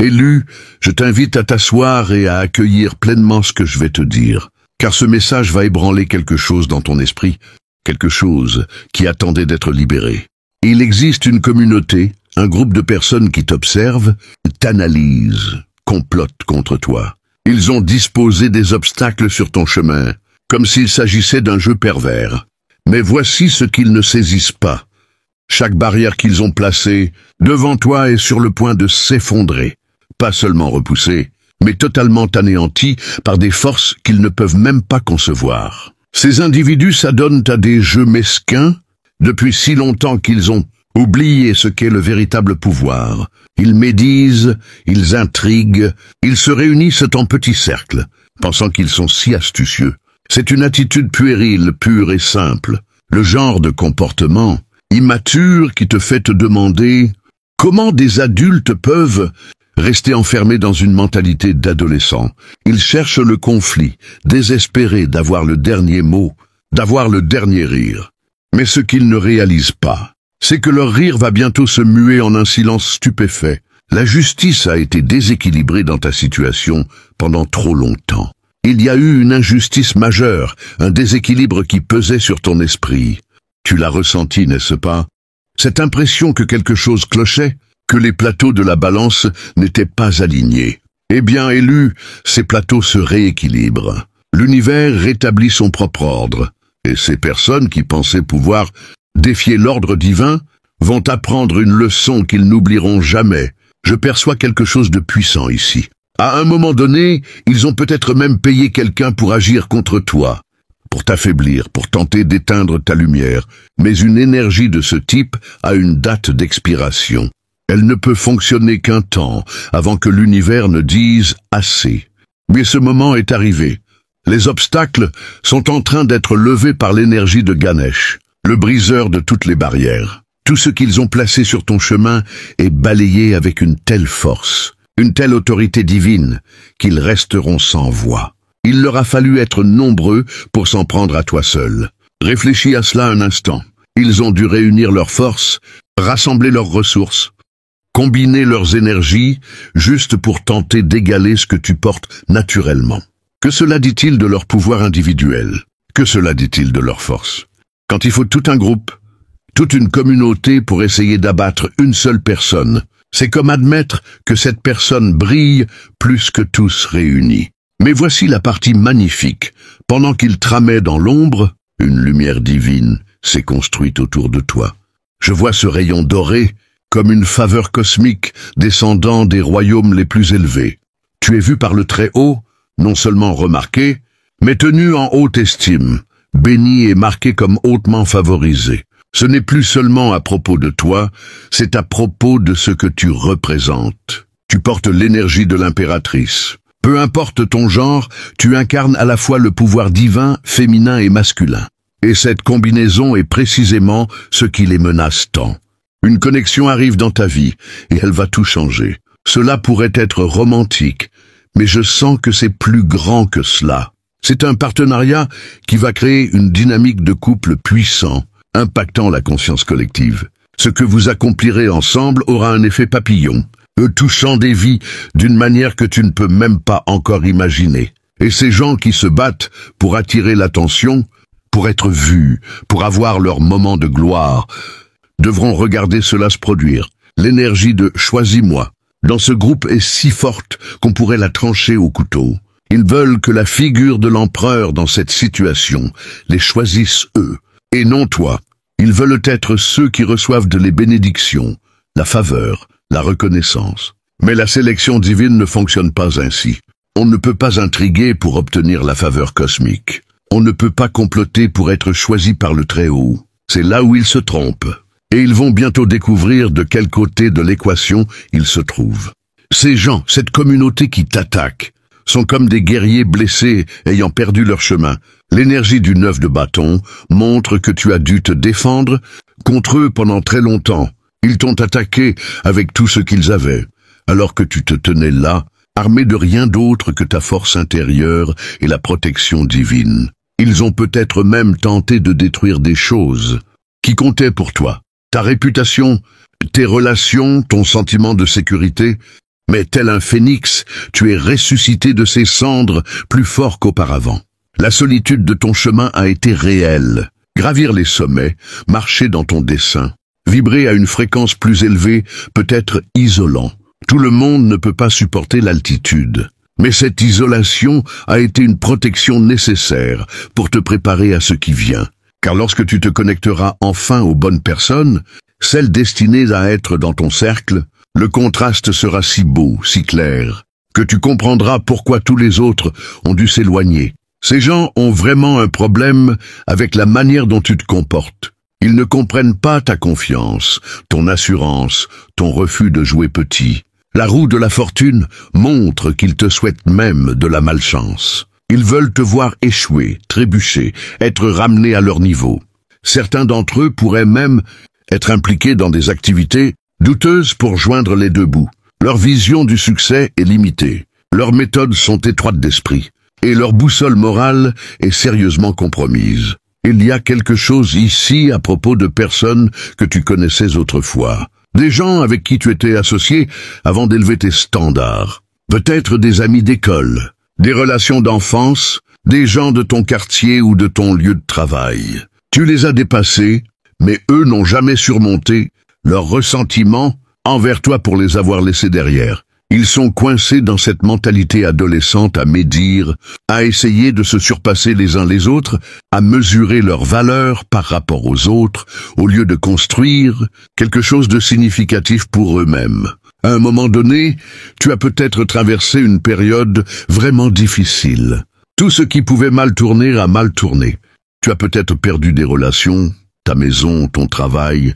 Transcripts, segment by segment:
Élu, je t'invite à t'asseoir et à accueillir pleinement ce que je vais te dire, car ce message va ébranler quelque chose dans ton esprit, quelque chose qui attendait d'être libéré. Il existe une communauté, un groupe de personnes qui t'observent, t'analysent, complotent contre toi. Ils ont disposé des obstacles sur ton chemin, comme s'il s'agissait d'un jeu pervers. Mais voici ce qu'ils ne saisissent pas. Chaque barrière qu'ils ont placée devant toi est sur le point de s'effondrer. Pas seulement repoussée, mais totalement anéantie par des forces qu'ils ne peuvent même pas concevoir. Ces individus s'adonnent à des jeux mesquins depuis si longtemps qu'ils ont oublié ce qu'est le véritable pouvoir. Ils médisent, ils intriguent, ils se réunissent en petits cercles, pensant qu'ils sont si astucieux. C'est une attitude puérile, pure et simple. Le genre de comportement immature qui te fait te demander comment des adultes peuvent rester enfermés dans une mentalité d'adolescent. Ils cherchent le conflit, désespérés d'avoir le dernier mot, d'avoir le dernier rire. Mais ce qu'ils ne réalisent pas, c'est que leur rire va bientôt se muer en un silence stupéfait. La justice a été déséquilibrée dans ta situation pendant trop longtemps. Il y a eu une injustice majeure, un déséquilibre qui pesait sur ton esprit. Tu l'as ressenti, n'est-ce pas? Cette impression que quelque chose clochait, que les plateaux de la balance n'étaient pas alignés. Eh bien, Élu, ces plateaux se rééquilibrent. L'univers rétablit son propre ordre. Et ces personnes qui pensaient pouvoir défier l'ordre divin vont apprendre une leçon qu'ils n'oublieront jamais. Je perçois quelque chose de puissant ici. À un moment donné, ils ont peut-être même payé quelqu'un pour agir contre toi, pour t'affaiblir, pour tenter d'éteindre ta lumière. Mais une énergie de ce type a une date d'expiration. Elle ne peut fonctionner qu'un temps, avant que l'univers ne dise assez. Mais ce moment est arrivé. Les obstacles sont en train d'être levés par l'énergie de Ganesh, le briseur de toutes les barrières. Tout ce qu'ils ont placé sur ton chemin est balayé avec une telle force, une telle autorité divine, qu'ils resteront sans voix. Il leur a fallu être nombreux pour s'en prendre à toi seul. Réfléchis à cela un instant. Ils ont dû réunir leurs forces, rassembler leurs ressources, combiner leurs énergies, juste pour tenter d'égaler ce que tu portes naturellement. Que cela dit-il de leur pouvoir individuel? Que cela dit-il de leur force? Quand il faut tout un groupe, toute une communauté pour essayer d'abattre une seule personne, c'est comme admettre que cette personne brille plus que tous réunis. Mais voici la partie magnifique. Pendant qu'ils tramaient dans l'ombre, une lumière divine s'est construite autour de toi. Je vois ce rayon doré comme une faveur cosmique descendant des royaumes les plus élevés. Tu es vu par le Très-Haut, non seulement remarqué, mais tenu en haute estime, béni et marqué comme hautement favorisé. Ce n'est plus seulement à propos de toi, c'est à propos de ce que tu représentes. Tu portes l'énergie de l'impératrice. Peu importe ton genre, tu incarnes à la fois le pouvoir divin, féminin et masculin. Et cette combinaison est précisément ce qui les menace tant. Une connexion arrive dans ta vie, et elle va tout changer. Cela pourrait être romantique, mais je sens que c'est plus grand que cela. C'est un partenariat qui va créer une dynamique de couple puissant, impactant la conscience collective. Ce que vous accomplirez ensemble aura un effet papillon, touchant des vies d'une manière que tu ne peux même pas encore imaginer. Et ces gens qui se battent pour attirer l'attention, pour être vus, pour avoir leur moment de gloire, devront regarder cela se produire. L'énergie de « choisis-moi » dans ce groupe est si forte qu'on pourrait la trancher au couteau. Ils veulent que la figure de l'empereur dans cette situation les choisisse eux, et non toi. Ils veulent être ceux qui reçoivent les bénédictions, la faveur, la reconnaissance. Mais la sélection divine ne fonctionne pas ainsi. On ne peut pas intriguer pour obtenir la faveur cosmique. On ne peut pas comploter pour être choisi par le Très-Haut. C'est là où ils se trompent. Et ils vont bientôt découvrir de quel côté de l'équation ils se trouvent. Ces gens, cette communauté qui t'attaque, sont comme des guerriers blessés ayant perdu leur chemin. L'énergie du 9 de bâton montre que tu as dû te défendre contre eux pendant très longtemps. Ils t'ont attaqué avec tout ce qu'ils avaient, alors que tu te tenais là, armé de rien d'autre que ta force intérieure et la protection divine. Ils ont peut-être même tenté de détruire des choses qui comptaient pour toi. Ta réputation, tes relations, ton sentiment de sécurité, Mais tel un phénix, tu es ressuscité de ses cendres plus fort qu'auparavant. La solitude de ton chemin a été réelle. Gravir les sommets, marcher dans ton dessein, vibrer à une fréquence plus élevée peut être isolant. Tout le monde ne peut pas supporter l'altitude. Mais cette isolation a été une protection nécessaire pour te préparer à ce qui vient. Car lorsque tu te connecteras enfin aux bonnes personnes, celles destinées à être dans ton cercle, le contraste sera si beau, si clair, que tu comprendras pourquoi tous les autres ont dû s'éloigner. Ces gens ont vraiment un problème avec la manière dont tu te comportes. Ils ne comprennent pas ta confiance, ton assurance, ton refus de jouer petit. La roue de la fortune montre qu'ils te souhaitent même de la malchance. Ils veulent te voir échouer, trébucher, être ramené à leur niveau. Certains d'entre eux pourraient même être impliqués dans des activités douteuses pour joindre les deux bouts. Leur vision du succès est limitée. Leurs méthodes sont étroites d'esprit. Et leur boussole morale est sérieusement compromise. Il y a quelque chose ici à propos de personnes que tu connaissais autrefois. Des gens avec qui tu étais associé avant d'élever tes standards. Peut-être des amis d'école, des relations d'enfance, des gens de ton quartier ou de ton lieu de travail. Tu les as dépassés, mais eux n'ont jamais surmonté leur ressentiment envers toi pour les avoir laissés derrière. Ils sont coincés dans cette mentalité adolescente à médire, à essayer de se surpasser les uns les autres, à mesurer leur valeur par rapport aux autres, au lieu de construire quelque chose de significatif pour eux-mêmes. À un moment donné, tu as peut-être traversé une période vraiment difficile. Tout ce qui pouvait mal tourner a mal tourné. Tu as peut-être perdu des relations, ta maison, ton travail,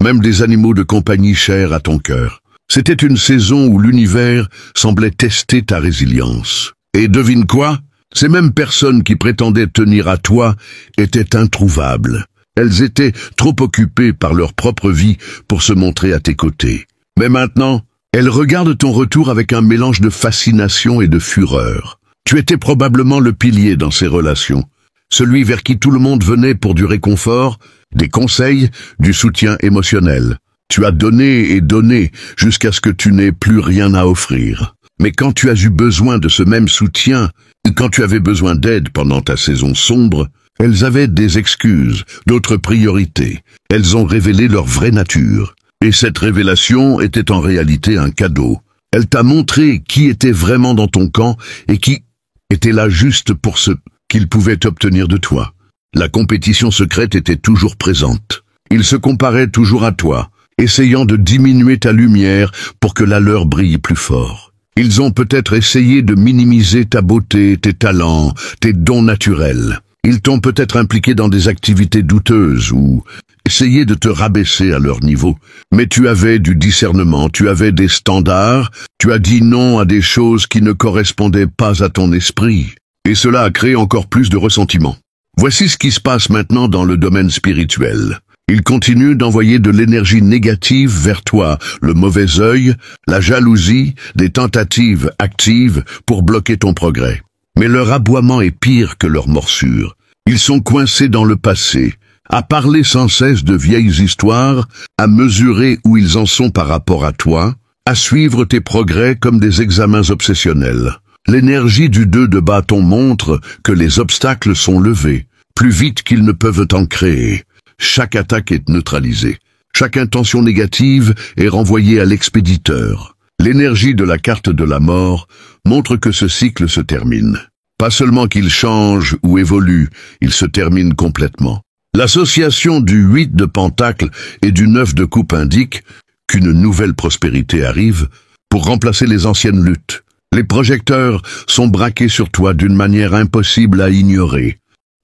même des animaux de compagnie chers à ton cœur. C'était une saison où l'univers semblait tester ta résilience. Et devine quoi? Ces mêmes personnes qui prétendaient tenir à toi étaient introuvables. Elles étaient trop occupées par leur propre vie pour se montrer à tes côtés. Mais maintenant, elles regardent ton retour avec un mélange de fascination et de fureur. Tu étais probablement le pilier dans ces relations, celui vers qui tout le monde venait pour du réconfort, des conseils, du soutien émotionnel. Tu as donné et donné jusqu'à ce que tu n'aies plus rien à offrir. Mais quand tu as eu besoin de ce même soutien, quand tu avais besoin d'aide pendant ta saison sombre, elles avaient des excuses, d'autres priorités. Elles ont révélé leur vraie nature. Et cette révélation était en réalité un cadeau. Elle t'a montré qui était vraiment dans ton camp et qui était là juste pour ce qu'ils pouvaient obtenir de toi. La compétition secrète était toujours présente. Ils se comparaient toujours à toi, essayant de diminuer ta lumière pour que la leur brille plus fort. Ils ont peut-être essayé de minimiser ta beauté, tes talents, tes dons naturels. Ils t'ont peut-être impliqué dans des activités douteuses ou essayé de te rabaisser à leur niveau. Mais tu avais du discernement, tu avais des standards, tu as dit non à des choses qui ne correspondaient pas à ton esprit. Et cela a créé encore plus de ressentiment. Voici ce qui se passe maintenant dans le domaine spirituel. Ils continuent d'envoyer de l'énergie négative vers toi, le mauvais œil, la jalousie, des tentatives actives pour bloquer ton progrès. Mais leur aboiement est pire que leur morsure. Ils sont coincés dans le passé, à parler sans cesse de vieilles histoires, à mesurer où ils en sont par rapport à toi, à suivre tes progrès comme des examens obsessionnels. L'énergie du 2 de bâton montre que les obstacles sont levés, plus vite qu'ils ne peuvent en créer. Chaque attaque est neutralisée. Chaque intention négative est renvoyée à l'expéditeur. L'énergie de la carte de la mort montre que ce cycle se termine. Pas seulement qu'il change ou évolue, il se termine complètement. L'association du 8 de pentacle et du 9 de coupe indique qu'une nouvelle prospérité arrive pour remplacer les anciennes luttes. Les projecteurs sont braqués sur toi d'une manière impossible à ignorer.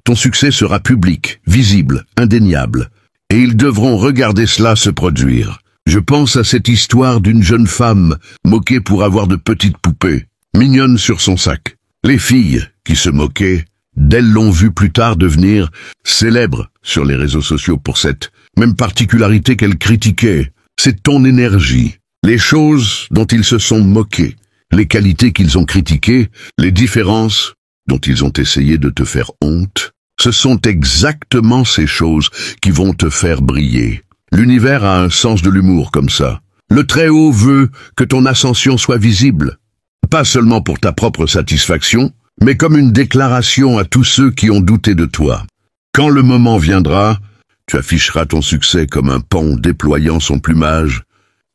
Ton succès sera public, visible, indéniable, et ils devront regarder cela se produire. Je pense à cette histoire d'une jeune femme moquée pour avoir de petites poupées, mignonnes sur son sac. Les filles qui se moquaient d'elle l'ont vue plus tard devenir célèbre sur les réseaux sociaux pour cette même particularité qu'elle critiquait. C'est ton énergie, les choses dont ils se sont moqués, les qualités qu'ils ont critiquées, les différences dont ils ont essayé de te faire honte. Ce sont exactement ces choses qui vont te faire briller. L'univers a un sens de l'humour comme ça. Le Très-Haut veut que ton ascension soit visible, pas seulement pour ta propre satisfaction, mais comme une déclaration à tous ceux qui ont douté de toi. Quand le moment viendra, tu afficheras ton succès comme un paon déployant son plumage,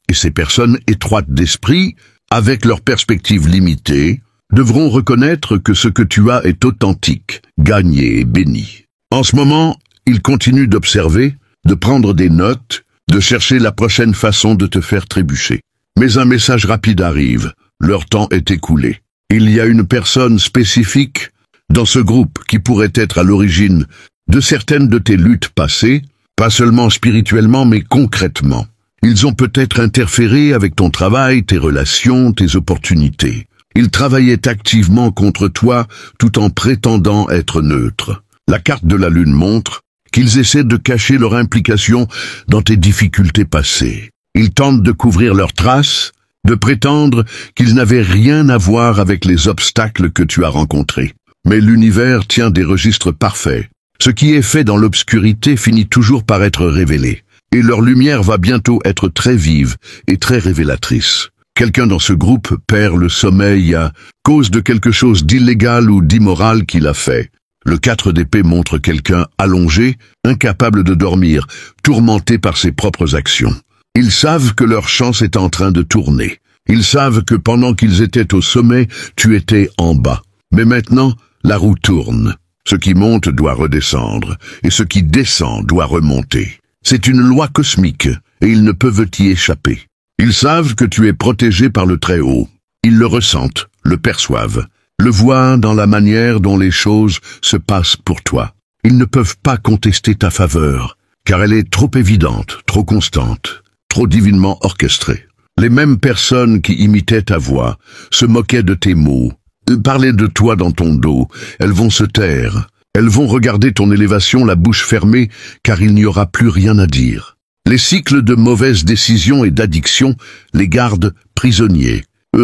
et ces personnes étroites d'esprit, avec leurs perspectives limitées, devront reconnaître que ce que tu as est authentique, gagné et béni. En ce moment, ils continuent d'observer, de prendre des notes, de chercher la prochaine façon de te faire trébucher. Mais un message rapide arrive, leur temps est écoulé. Il y a une personne spécifique dans ce groupe qui pourrait être à l'origine de certaines de tes luttes passées, pas seulement spirituellement mais concrètement. Ils ont peut-être interféré avec ton travail, tes relations, tes opportunités. Ils travaillaient activement contre toi tout en prétendant être neutres. La carte de la Lune montre qu'ils essaient de cacher leur implication dans tes difficultés passées. Ils tentent de couvrir leurs traces, de prétendre qu'ils n'avaient rien à voir avec les obstacles que tu as rencontrés. Mais l'univers tient des registres parfaits. Ce qui est fait dans l'obscurité finit toujours par être révélé, et leur lumière va bientôt être très vive et très révélatrice. Quelqu'un dans ce groupe perd le sommeil à cause de quelque chose d'illégal ou d'immoral qu'il a fait. Le 4 d'épée montre quelqu'un allongé, incapable de dormir, tourmenté par ses propres actions. Ils savent que leur chance est en train de tourner. Ils savent que pendant qu'ils étaient au sommet, tu étais en bas. Mais maintenant, la roue tourne. Ce qui monte doit redescendre, et ce qui descend doit remonter. C'est une loi cosmique, et ils ne peuvent y échapper. Ils savent que tu es protégé par le Très-Haut. Ils le ressentent, le perçoivent, le voient dans la manière dont les choses se passent pour toi. Ils ne peuvent pas contester ta faveur, car elle est trop évidente, trop constante, trop divinement orchestrée. Les mêmes personnes qui imitaient ta voix, se moquaient de tes mots, parlaient de toi dans ton dos, elles vont se taire. Elles vont regarder ton élévation la bouche fermée, car il n'y aura plus rien à dire. Les cycles de mauvaises décisions et d'addiction les gardent prisonniers,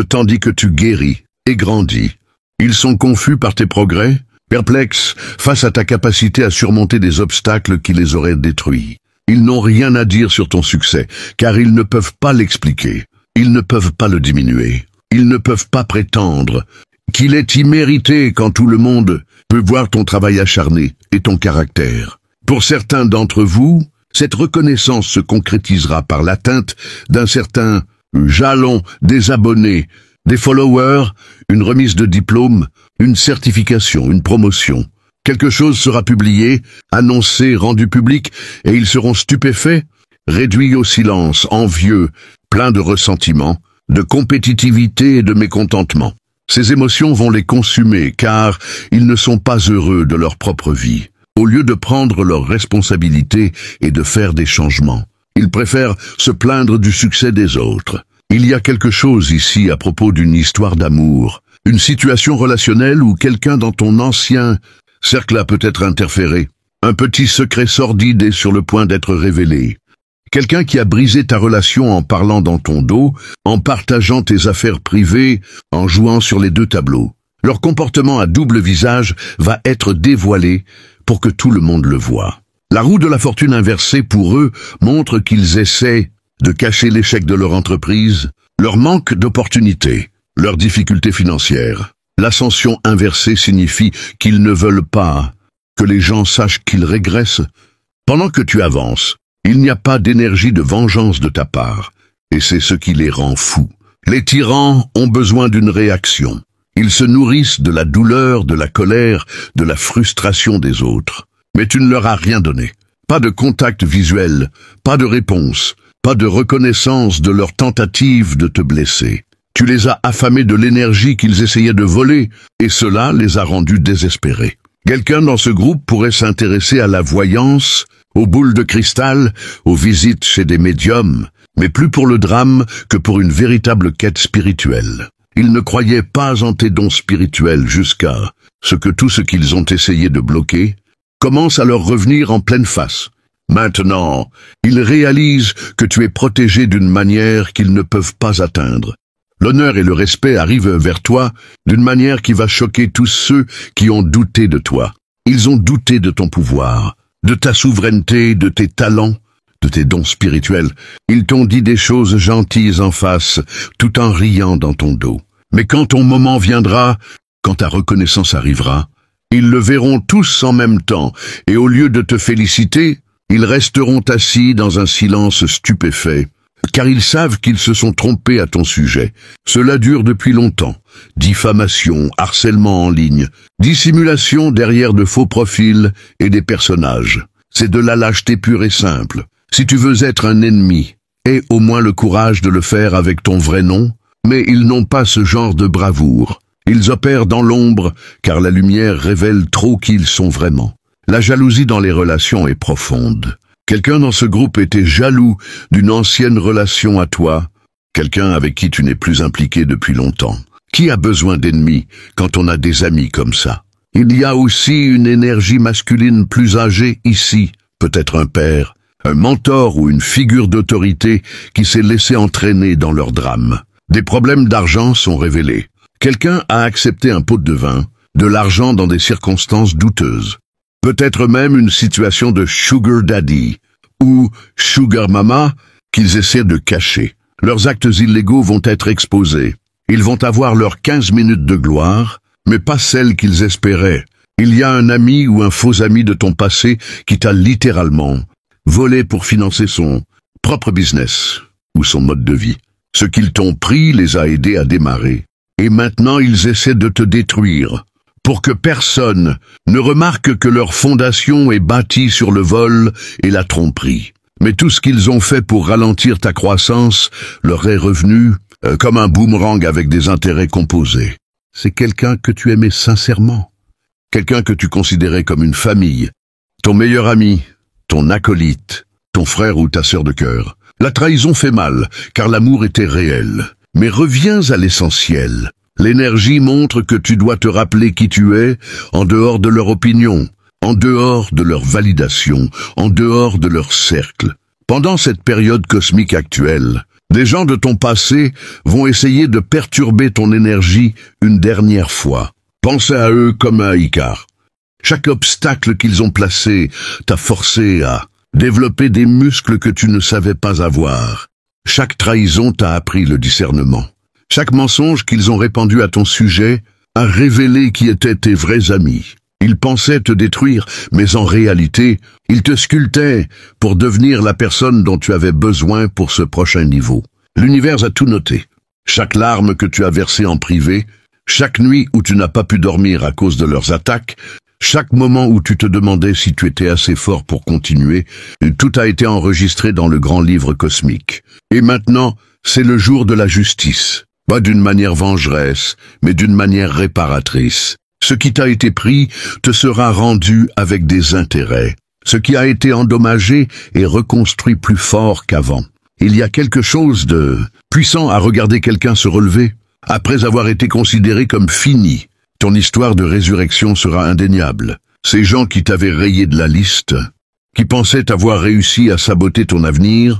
tandis que tu guéris et grandis. Ils sont confus par tes progrès, perplexes face à ta capacité à surmonter des obstacles qui les auraient détruits. Ils n'ont rien à dire sur ton succès, car ils ne peuvent pas l'expliquer. Ils ne peuvent pas le diminuer. Ils ne peuvent pas prétendre qu'il est immérité quand tout le monde peut voir ton travail acharné et ton caractère. Pour certains d'entre vous, cette reconnaissance se concrétisera par l'atteinte d'un certain jalon des abonnés, des followers, une remise de diplôme, une certification, une promotion. Quelque chose sera publié, annoncé, rendu public, et ils seront stupéfaits, réduits au silence, envieux, pleins de ressentiment, de compétitivité et de mécontentement. Ces émotions vont les consumer, car ils ne sont pas heureux de leur propre vie. Au lieu de prendre leurs responsabilités et de faire des changements, ils préfèrent se plaindre du succès des autres. Il y a quelque chose ici à propos d'une histoire d'amour, une situation relationnelle où quelqu'un dans ton ancien cercle a peut-être interféré. Un petit secret sordide est sur le point d'être révélé. Quelqu'un qui a brisé ta relation en parlant dans ton dos, en partageant tes affaires privées, en jouant sur les deux tableaux. Leur comportement à double visage va être dévoilé pour que tout le monde le voie. La roue de la fortune inversée pour eux montre qu'ils essaient de cacher l'échec de leur entreprise, leur manque d'opportunités, leurs difficultés financières. L'ascension inversée signifie qu'ils ne veulent pas que les gens sachent qu'ils régressent. Pendant que tu avances, il n'y a pas d'énergie de vengeance de ta part, et c'est ce qui les rend fous. Les tyrans ont besoin d'une réaction. Ils se nourrissent de la douleur, de la colère, de la frustration des autres. Mais tu ne leur as rien donné. Pas de contact visuel, pas de réponse, pas de reconnaissance de leur tentative de te blesser. Tu les as affamés de l'énergie qu'ils essayaient de voler, et cela les a rendus désespérés. Quelqu'un dans ce groupe pourrait s'intéresser à la voyance, aux boules de cristal, aux visites chez des médiums, mais plus pour le drame que pour une véritable quête spirituelle. Ils ne croyaient pas en tes dons spirituels jusqu'à ce que tout ce qu'ils ont essayé de bloquer commence à leur revenir en pleine face. Maintenant, ils réalisent que tu es protégé d'une manière qu'ils ne peuvent pas atteindre. L'honneur et le respect arrivent vers toi d'une manière qui va choquer tous ceux qui ont douté de toi. Ils ont douté de ton pouvoir, de ta souveraineté, de tes talents, de tes dons spirituels. Ils t'ont dit des choses gentilles en face, tout en riant dans ton dos. Mais quand ton moment viendra, quand ta reconnaissance arrivera, ils le verront tous en même temps, et au lieu de te féliciter, ils resteront assis dans un silence stupéfait, car ils savent qu'ils se sont trompés à ton sujet. Cela dure depuis longtemps. Diffamation, harcèlement en ligne, dissimulation derrière de faux profils et des personnages. C'est de la lâcheté pure et simple. Si tu veux être un ennemi, aie au moins le courage de le faire avec ton vrai nom, mais ils n'ont pas ce genre de bravoure. Ils opèrent dans l'ombre, car la lumière révèle trop qui ils sont vraiment. La jalousie dans les relations est profonde. Quelqu'un dans ce groupe était jaloux d'une ancienne relation à toi, quelqu'un avec qui tu n'es plus impliqué depuis longtemps. Qui a besoin d'ennemis quand on a des amis comme ça? Il y a aussi une énergie masculine plus âgée ici, peut-être un père, un mentor ou une figure d'autorité qui s'est laissé entraîner dans leur drame. Des problèmes d'argent sont révélés. Quelqu'un a accepté un pot de vin, de l'argent dans des circonstances douteuses. Peut-être même une situation de sugar daddy ou sugar mama qu'ils essaient de cacher. Leurs actes illégaux vont être exposés. Ils vont avoir leurs 15 minutes de gloire, mais pas celles qu'ils espéraient. Il y a un ami ou un faux ami de ton passé qui t'a littéralement volé pour financer son propre business ou son mode de vie. Ce qu'ils t'ont pris les a aidés à démarrer. Et maintenant ils essaient de te détruire, pour que personne ne remarque que leur fondation est bâtie sur le vol et la tromperie. Mais tout ce qu'ils ont fait pour ralentir ta croissance leur est revenu comme un boomerang avec des intérêts composés. C'est quelqu'un que tu aimais sincèrement, quelqu'un que tu considérais comme une famille, ton meilleur ami, ton acolyte, ton frère ou ta sœur de cœur. La trahison fait mal, car l'amour était réel. Mais reviens à l'essentiel. L'énergie montre que tu dois te rappeler qui tu es, en dehors de leur opinion, en dehors de leur validation, en dehors de leur cercle. Pendant cette période cosmique actuelle, des gens de ton passé vont essayer de perturber ton énergie une dernière fois. Pense à eux comme à Icare. Chaque obstacle qu'ils ont placé t'a forcé à développer des muscles que tu ne savais pas avoir. Chaque trahison t'a appris le discernement. Chaque mensonge qu'ils ont répandu à ton sujet a révélé qui étaient tes vrais amis. Ils pensaient te détruire, mais en réalité, ils te sculptaient pour devenir la personne dont tu avais besoin pour ce prochain niveau. L'univers a tout noté. Chaque larme que tu as versée en privé, chaque nuit où tu n'as pas pu dormir à cause de leurs attaques, chaque moment où tu te demandais si tu étais assez fort pour continuer, tout a été enregistré dans le grand livre cosmique. Et maintenant, c'est le jour de la justice. Pas d'une manière vengeresse, mais d'une manière réparatrice. Ce qui t'a été pris te sera rendu avec des intérêts. Ce qui a été endommagé est reconstruit plus fort qu'avant. Il y a quelque chose de puissant à regarder quelqu'un se relever, après avoir été considéré comme fini. Ton histoire de résurrection sera indéniable. Ces gens qui t'avaient rayé de la liste, qui pensaient avoir réussi à saboter ton avenir,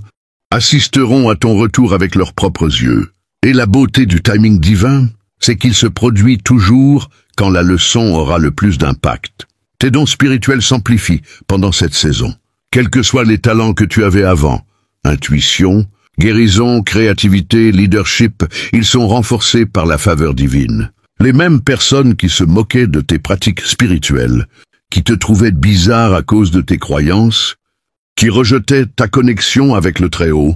assisteront à ton retour avec leurs propres yeux. Et la beauté du timing divin, c'est qu'il se produit toujours quand la leçon aura le plus d'impact. Tes dons spirituels s'amplifient pendant cette saison. Quels que soient les talents que tu avais avant, intuition, guérison, créativité, leadership, ils sont renforcés par la faveur divine. Les mêmes personnes qui se moquaient de tes pratiques spirituelles, qui te trouvaient bizarre à cause de tes croyances, qui rejetaient ta connexion avec le Très-Haut,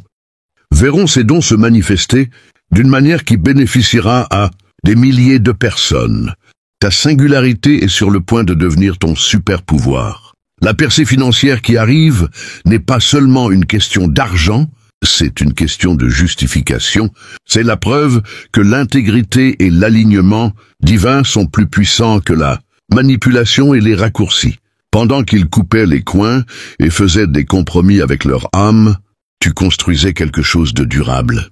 verront ces dons se manifester d'une manière qui bénéficiera à des milliers de personnes. Ta singularité est sur le point de devenir ton super pouvoir. La percée financière qui arrive n'est pas seulement une question d'argent, c'est une question de justification. C'est la preuve que l'intégrité et l'alignement divin sont plus puissants que la manipulation et les raccourcis. Pendant qu'ils coupaient les coins et faisaient des compromis avec leur âme, tu construisais quelque chose de durable,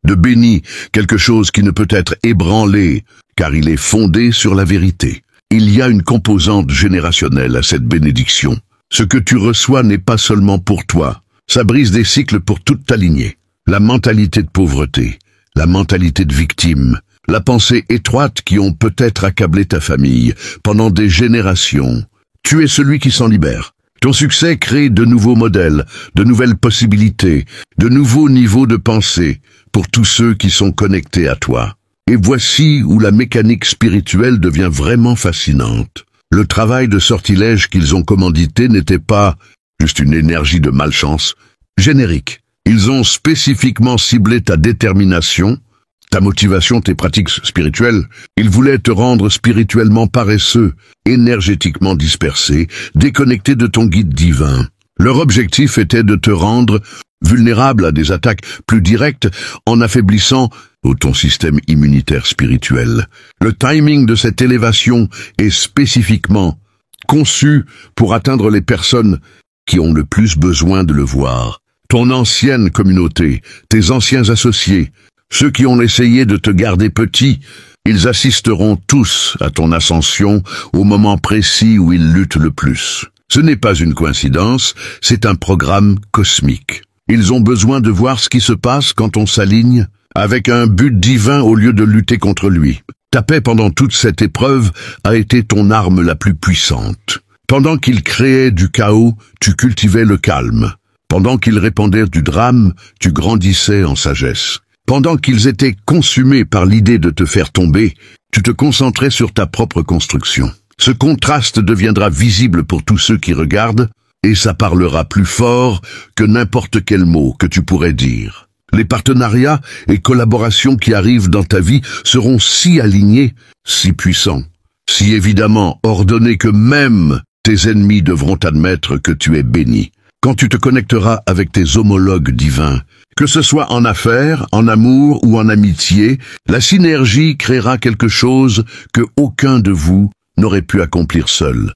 de béni, quelque chose qui ne peut être ébranlé, car il est fondé sur la vérité. Il y a une composante générationnelle à cette bénédiction. Ce que tu reçois n'est pas seulement pour toi, ça brise des cycles pour toute ta lignée. La mentalité de pauvreté, la mentalité de victime, la pensée étroite qui ont peut-être accablé ta famille pendant des générations. Tu es celui qui s'en libère. Ton succès crée de nouveaux modèles, de nouvelles possibilités, de nouveaux niveaux de pensée pour tous ceux qui sont connectés à toi. Et voici où la mécanique spirituelle devient vraiment fascinante. Le travail de sortilège qu'ils ont commandité n'était pas juste une énergie de malchance générique. Ils ont spécifiquement ciblé ta détermination, ta motivation, tes pratiques spirituelles. Ils voulaient te rendre spirituellement paresseux, énergétiquement dispersé, déconnecté de ton guide divin. Leur objectif était de te rendre vulnérable à des attaques plus directes en affaiblissant ton système immunitaire spirituel. Le timing de cette élévation est spécifiquement conçu pour atteindre les personnes qui ont le plus besoin de le voir. Ton ancienne communauté, tes anciens associés, ceux qui ont essayé de te garder petit, ils assisteront tous à ton ascension au moment précis où ils luttent le plus. Ce n'est pas une coïncidence, c'est un programme cosmique. Ils ont besoin de voir ce qui se passe quand on s'aligne avec un but divin au lieu de lutter contre lui. Ta paix pendant toute cette épreuve a été ton arme la plus puissante. Pendant qu'ils créaient du chaos, tu cultivais le calme. Pendant qu'ils répandaient du drame, tu grandissais en sagesse. Pendant qu'ils étaient consumés par l'idée de te faire tomber, tu te concentrais sur ta propre construction. Ce contraste deviendra visible pour tous ceux qui regardent, et ça parlera plus fort que n'importe quel mot que tu pourrais dire. Les partenariats et collaborations qui arrivent dans ta vie seront si alignés, si puissants, si évidemment ordonnés que même tes ennemis devront admettre que tu es béni. Quand tu te connecteras avec tes homologues divins, que ce soit en affaires, en amour ou en amitié, la synergie créera quelque chose que aucun de vous n'aurait pu accomplir seul.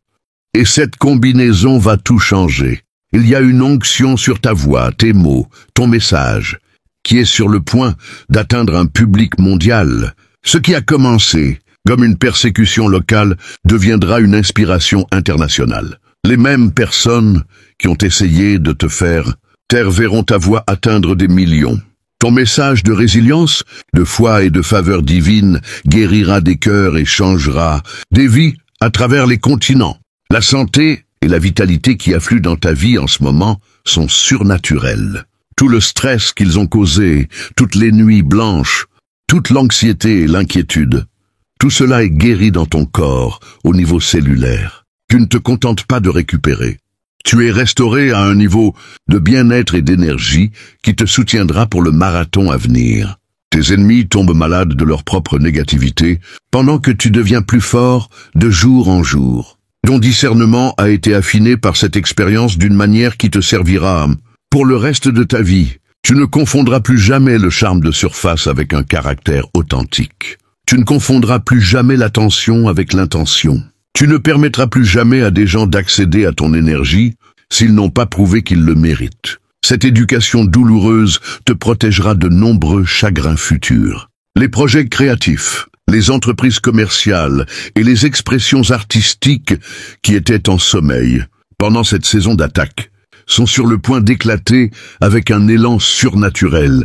Et cette combinaison va tout changer. Il y a une onction sur ta voix, tes mots, ton message, qui est sur le point d'atteindre un public mondial. Ce qui a commencé comme une persécution locale deviendra une inspiration internationale. Les mêmes personnes qui ont essayé de te faire taire verront ta voix atteindre des millions. Ton message de résilience, de foi et de faveur divine guérira des cœurs et changera des vies à travers les continents. La santé et la vitalité qui affluent dans ta vie en ce moment sont surnaturelles. Tout le stress qu'ils ont causé, toutes les nuits blanches, toute l'anxiété et l'inquiétude, tout cela est guéri dans ton corps au niveau cellulaire. Tu ne te contentes pas de récupérer. Tu es restauré à un niveau de bien-être et d'énergie qui te soutiendra pour le marathon à venir. Tes ennemis tombent malades de leur propre négativité pendant que tu deviens plus fort de jour en jour. Ton discernement a été affiné par cette expérience d'une manière qui te servira pour le reste de ta vie. Tu ne confondras plus jamais le charme de surface avec un caractère authentique. Tu ne confondras plus jamais l'attention avec l'intention. Tu ne permettras plus jamais à des gens d'accéder à ton énergie s'ils n'ont pas prouvé qu'ils le méritent. Cette éducation douloureuse te protégera de nombreux chagrins futurs. Les projets créatifs, les entreprises commerciales et les expressions artistiques qui étaient en sommeil pendant cette saison d'attaque sont sur le point d'éclater avec un élan surnaturel.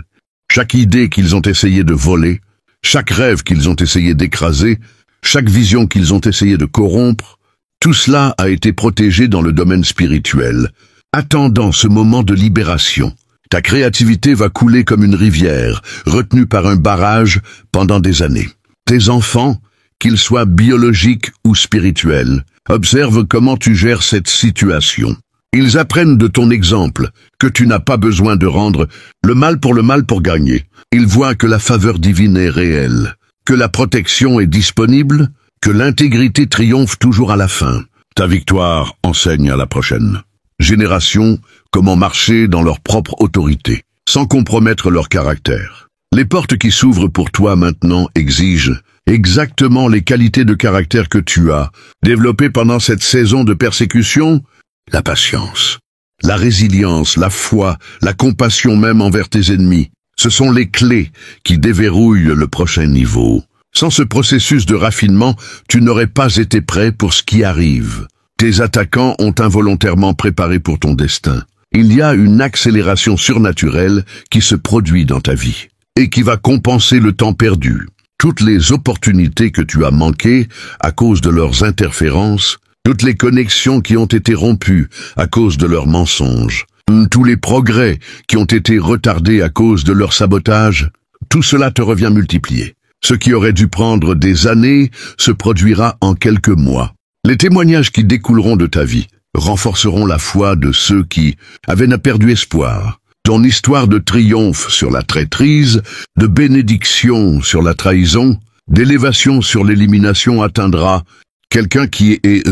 Chaque idée qu'ils ont essayé de voler, chaque rêve qu'ils ont essayé d'écraser, chaque vision qu'ils ont essayé de corrompre, tout cela a été protégé dans le domaine spirituel, attendant ce moment de libération. Ta créativité va couler comme une rivière, retenue par un barrage pendant des années. Tes enfants, qu'ils soient biologiques ou spirituels, observent comment tu gères cette situation. Ils apprennent de ton exemple que tu n'as pas besoin de rendre le mal pour gagner. Ils voient que la faveur divine est réelle, que la protection est disponible, que l'intégrité triomphe toujours à la fin. Ta victoire enseigne à la prochaine génération comment marcher dans leur propre autorité, sans compromettre leur caractère. Les portes qui s'ouvrent pour toi maintenant exigent exactement les qualités de caractère que tu as développées pendant cette saison de persécution. La patience, la résilience, la foi, la compassion même envers tes ennemis. Ce sont les clés qui déverrouillent le prochain niveau. Sans ce processus de raffinement, tu n'aurais pas été prêt pour ce qui arrive. Tes attaquants ont involontairement préparé pour ton destin. Il y a une accélération surnaturelle qui se produit dans ta vie et qui va compenser le temps perdu. Toutes les opportunités que tu as manquées à cause de leurs interférences toutes les connexions qui ont été rompues à cause de leurs mensonges, tous les progrès qui ont été retardés à cause de leur sabotage, tout cela te revient multiplié. Ce qui aurait dû prendre des années se produira en quelques mois. Les témoignages qui découleront de ta vie renforceront la foi de ceux qui avaient perdu espoir. Ton histoire de triomphe sur la traîtrise, de bénédiction sur la trahison, d'élévation sur l'élimination atteindra quelqu'un qui est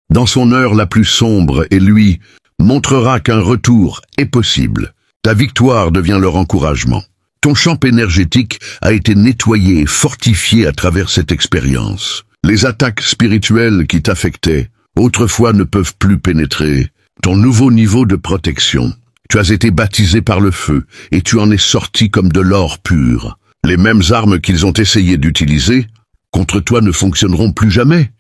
dans son heure la plus sombre et lui montrera qu'un retour est possible. Ta victoire devient leur encouragement. Ton champ énergétique a été nettoyé et fortifié à travers cette expérience. Les attaques spirituelles qui t'affectaient autrefois ne peuvent plus pénétrer ton nouveau niveau de protection. Tu as été baptisé par le feu et tu en es sorti comme de l'or pur. Les mêmes armes qu'ils ont essayé d'utiliser contre toi ne fonctionneront plus jamais,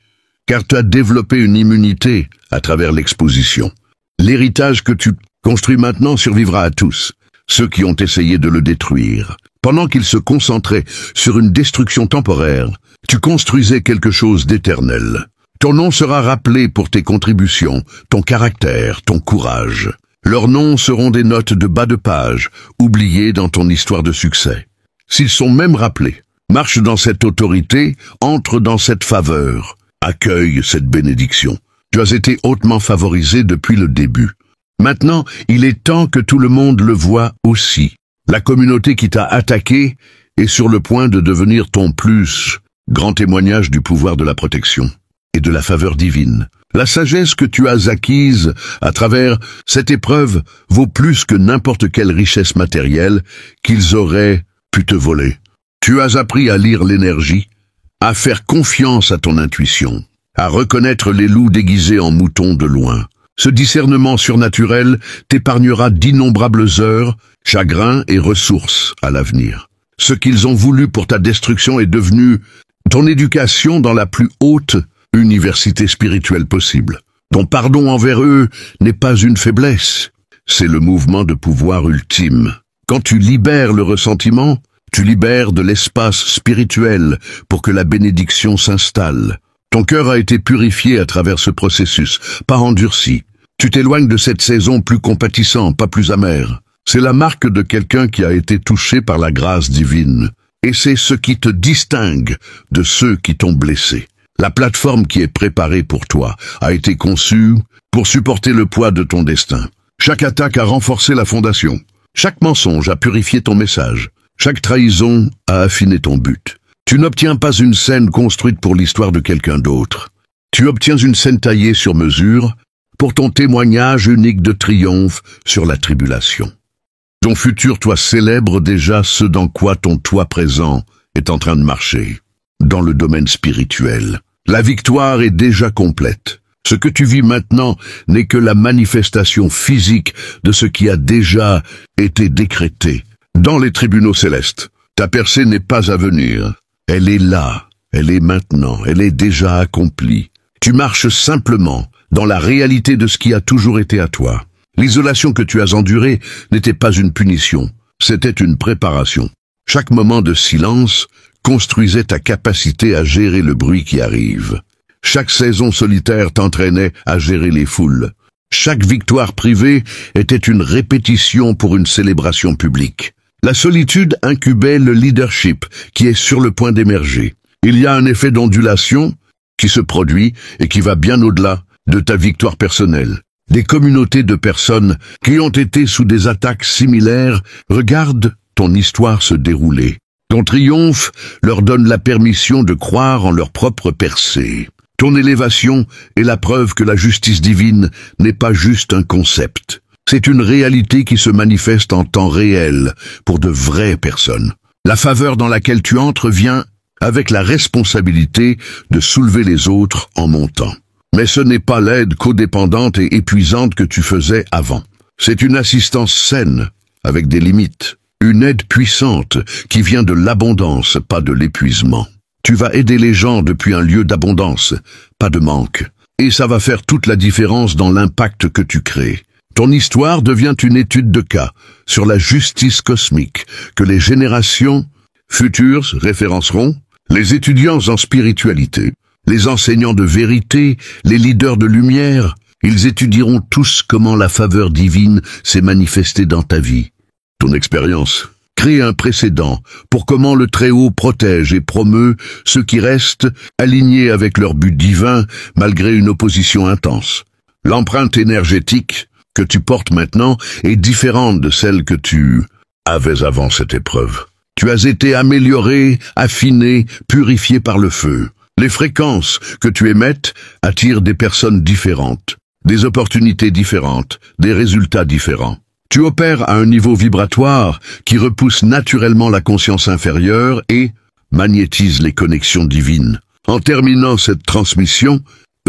car tu as développé une immunité à travers l'exposition. L'héritage que tu construis maintenant survivra à tous, ceux qui ont essayé de le détruire. Pendant qu'ils se concentraient sur une destruction temporaire, tu construisais quelque chose d'éternel. Ton nom sera rappelé pour tes contributions, ton caractère, ton courage. Leurs noms seront des notes de bas de page, oubliées dans ton histoire de succès. S'ils sont même rappelés, marche dans cette autorité, entre dans cette faveur, accueille cette bénédiction. Tu as été hautement favorisé depuis le début. Maintenant, il est temps que tout le monde le voie aussi. La communauté qui t'a attaqué est sur le point de devenir ton plus grand témoignage du pouvoir de la protection et de la faveur divine. La sagesse que tu as acquise à travers cette épreuve vaut plus que n'importe quelle richesse matérielle qu'ils auraient pu te voler. Tu as appris à lire l'énergie, à faire confiance à ton intuition, à reconnaître les loups déguisés en moutons de loin. Ce discernement surnaturel t'épargnera d'innombrables heures, chagrins et ressources à l'avenir. Ce qu'ils ont voulu pour ta destruction est devenu ton éducation dans la plus haute université spirituelle possible. Ton pardon envers eux n'est pas une faiblesse, c'est le mouvement de pouvoir ultime. Quand tu libères le ressentiment, tu libères de l'espace spirituel pour que la bénédiction s'installe. Ton cœur a été purifié à travers ce processus, pas endurci. Tu t'éloignes de cette saison plus compatissant, pas plus amer. C'est la marque de quelqu'un qui a été touché par la grâce divine. Et c'est ce qui te distingue de ceux qui t'ont blessé. La plateforme qui est préparée pour toi a été conçue pour supporter le poids de ton destin. Chaque attaque a renforcé la fondation. Chaque mensonge a purifié ton message. Chaque trahison a affiné ton but. Tu n'obtiens pas une scène construite pour l'histoire de quelqu'un d'autre. Tu obtiens une scène taillée sur mesure pour ton témoignage unique de triomphe sur la tribulation. Ton futur toi célèbre déjà ce dans quoi ton toi présent est en train de marcher. Dans le domaine spirituel, la victoire est déjà complète. Ce que tu vis maintenant n'est que la manifestation physique de ce qui a déjà été décrété dans les tribunaux célestes. Ta percée n'est pas à venir. Elle est là, elle est maintenant, elle est déjà accomplie. Tu marches simplement dans la réalité de ce qui a toujours été à toi. L'isolation que tu as endurée n'était pas une punition, c'était une préparation. Chaque moment de silence construisait ta capacité à gérer le bruit qui arrive. Chaque saison solitaire t'entraînait à gérer les foules. Chaque victoire privée était une répétition pour une célébration publique. La solitude incubait le leadership qui est sur le point d'émerger. Il y a un effet d'ondulation qui se produit et qui va bien au-delà de ta victoire personnelle. Des communautés de personnes qui ont été sous des attaques similaires regardent ton histoire se dérouler. Ton triomphe leur donne la permission de croire en leur propre percée. Ton élévation est la preuve que la justice divine n'est pas juste un concept. C'est une réalité qui se manifeste en temps réel pour de vraies personnes. La faveur dans laquelle tu entres vient avec la responsabilité de soulever les autres en montant. Mais ce n'est pas l'aide codépendante et épuisante que tu faisais avant. C'est une assistance saine, avec des limites. Une aide puissante qui vient de l'abondance, pas de l'épuisement. Tu vas aider les gens depuis un lieu d'abondance, pas de manque. Et ça va faire toute la différence dans l'impact que tu crées. Ton histoire devient une étude de cas sur la justice cosmique que les générations futures référenceront. Les étudiants en spiritualité les enseignants de vérité, les leaders de lumière. Ils étudieront tous comment la faveur divine s'est manifestée dans ta vie. Ton expérience crée un précédent pour comment le Très-Haut protège et promeut ceux qui restent alignés avec leur but divin malgré une opposition intense. L'empreinte énergétique que tu portes maintenant est différente de celle que tu avais avant cette épreuve. Tu as été amélioré, affiné, purifié par le feu. Les fréquences que tu émettes attirent des personnes différentes, des opportunités différentes, des résultats différents. Tu opères à un niveau vibratoire qui repousse naturellement la conscience inférieure et magnétise les connexions divines. En terminant cette transmission,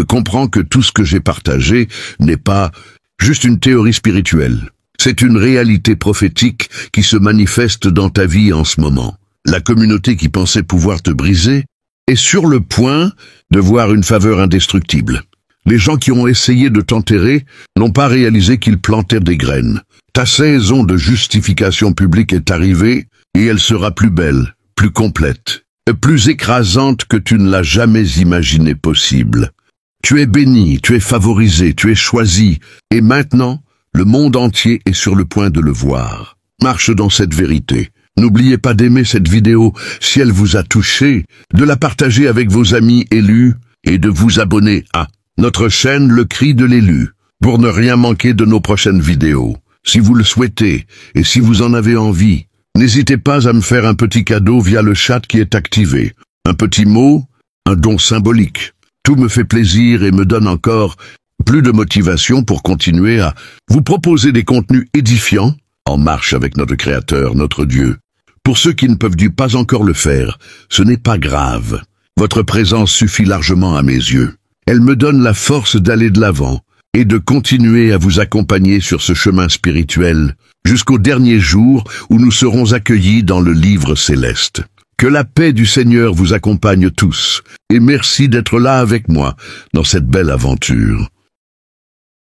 comprends que tout ce que j'ai partagé n'est pas juste une théorie spirituelle. C'est une réalité prophétique qui se manifeste dans ta vie en ce moment. La communauté qui pensait pouvoir te briser est sur le point de voir une faveur indestructible. Les gens qui ont essayé de t'enterrer n'ont pas réalisé qu'ils plantaient des graines. Ta saison de justification publique est arrivée et elle sera plus belle, plus complète, plus écrasante que tu ne l'as jamais imaginé possible. Tu es béni, tu es favorisé, tu es choisi et maintenant, le monde entier est sur le point de le voir. Marche dans cette vérité. N'oubliez pas d'aimer cette vidéo si elle vous a touché, de la partager avec vos amis élus et de vous abonner à notre chaîne Le Cri de l'élu pour ne rien manquer de nos prochaines vidéos. Si vous le souhaitez et si vous en avez envie, n'hésitez pas à me faire un petit cadeau via le chat qui est activé. Un petit mot, un don symbolique. Tout me fait plaisir et me donne encore plus de motivation pour continuer à vous proposer des contenus édifiants en marche avec notre Créateur, notre Dieu. Pour ceux qui ne peuvent pas encore le faire, ce n'est pas grave. Votre présence suffit largement à mes yeux. Elle me donne la force d'aller de l'avant et de continuer à vous accompagner sur ce chemin spirituel jusqu'au dernier jour où nous serons accueillis dans le livre céleste. Que la paix du Seigneur vous accompagne tous et merci d'être là avec moi dans cette belle aventure.